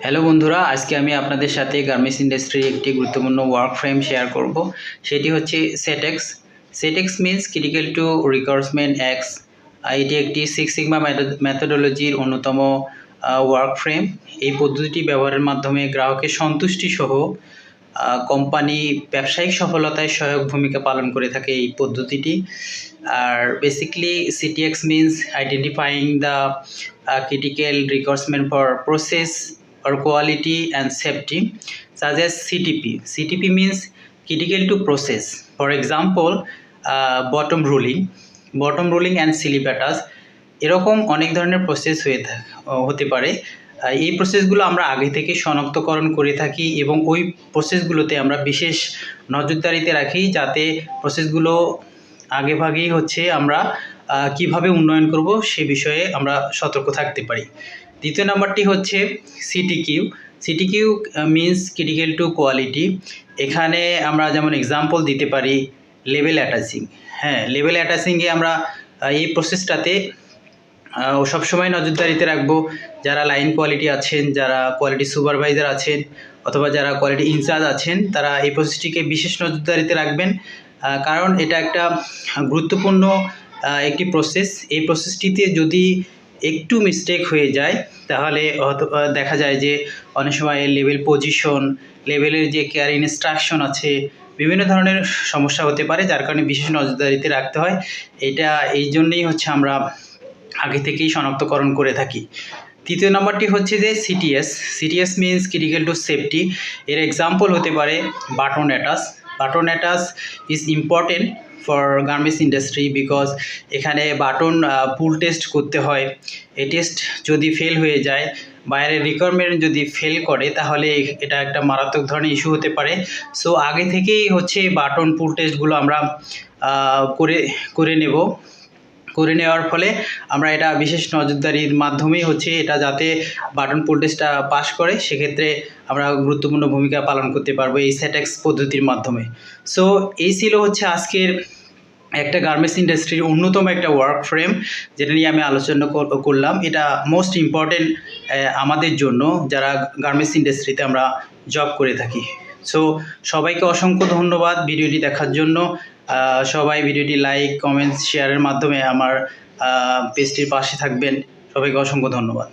Hello বন্ধুরা, আজকে আমি আপনাদের সাথে গার্মেন্টস ইন্ডাস্ট্রির একটি গুরুত্বপূর্ণ ওয়ার্ক ফ্রেম শেয়ার করব। সেটি হচ্ছে CTX. CTX means critical to requirement X. এটি একটি সিক্স সিগমা মেথোডোলজির অন্যতম ওয়ার্ক ফ্রেম। এই পদ্ধতিটি ব্যবহারের মাধ্যমে গ্রাহকের সন্তুষ্টি সহ কোম্পানি ব্যবসায়িক সফলতায় সহায়ক ভূমিকা পালন করে থাকে এই পদ্ধতিটি। আর basically CTX means identifying the critical requirement for process or quality and safety, such as CTP. CTP means critical to process. For example, bottom rolling and silibatas. এরকম অনেক ধরনের প্রসেস হতে পারে। এই প্রসেসগুলো আমরা আগে থেকে শনাক্তকরণ করে থাকি এবং ওই প্রসেসগুলোতে আমরা বিশেষ নজরদারিতে রাখি, যাতে প্রসেসগুলো আগেভাগেই আমরা কিভাবে উন্নয়ন করব সে বিষয়ে আমরা সতর্ক থাকতে পারি। দ্বিতীয় নাম্বারটি হচ্ছে সিটিকিউ। সিটিকিউ মিন্স ক্রিটিক্যাল টু কোয়ালিটি। এখানে আমরা যেমন এক্সাম্পল দিতে পারি লেভেল অ্যাটাচিং। লেভেল অ্যাটাচিংয়ে আমরা এই প্রসেসটাতে সবসময় নজরদারিতে রাখবো। যারা লাইন কোয়ালিটি আছেন, যারা কোয়ালিটি সুপারভাইজার আছেন, অথবা যারা কোয়ালিটি ইনচার্জ আছেন, তারা এই প্রসেসটিকে বিশেষ নজরদারিতে রাখবেন, কারণ এটা একটা গুরুত্বপূর্ণ একটি প্রসেস। এই প্রসেসটিতে যদি একটু মিস্টেক হয়ে যায় তাহলে হয়তো দেখা যায় যে অনেক সময় লেভেল পজিশন, লেভেলের যে কেয়ার ইনস্ট্রাকশন আছে, বিভিন্ন ধরনের সমস্যা হতে পারে, যার কারণে বিশেষ নজরদারিতে রাখতে হয়। এই জন্যেই আমরা আগে থেকেই শনাক্তকরণ করে থাকি। তৃতীয় নম্বরটি হচ্ছে যে CTS. CTS means critical to safety. এর এক্সাম্পল হতে পারে button attach. Button attach is important for garments industry because এখানে বাটন পুল টেস্ট করতে হয়। এই টেস্ট যদি ফেল হয়ে যায়, বাইরের রিকোয়ারমেন্ট যদি ফেল করে, তাহলে এটা একটা মারাত্মক ধরনের ইস্যু হতে পারে। সো আগে থেকেই বাটন পুল টেস্টগুলো আমরা করে নেওয়ার ফলে আমরা এটা বিশেষ নজরদারির মাধ্যমেই এটা যাতে বাটন পুল টেস্টটা পাস করে, সেক্ষেত্রে আমরা গুরুত্বপূর্ণ ভূমিকা পালন করতে পারবো এই সেটেক্স পদ্ধতির মাধ্যমে। সো এই ছিল আজকের একটা গার্মেন্টস ইন্ডাস্ট্রির অন্যতম একটা ওয়ার্ক ফ্রেম, যেটা নিয়ে আমি আলোচনা করলাম। এটা মোস্ট ইম্পর্টেন্ট আমাদের জন্য, যারা গার্মেন্টস ইন্ডাস্ট্রিতে আমরা জব করে থাকি। সো সবাইকে অসংখ্য ধন্যবাদ ভিডিওটি দেখার জন্য। সবাই ভিডিওটি লাইক, কমেন্টস, শেয়ারের মাধ্যমে আমার পেজটির পাশে থাকবেন। সবাইকে অসংখ্য ধন্যবাদ।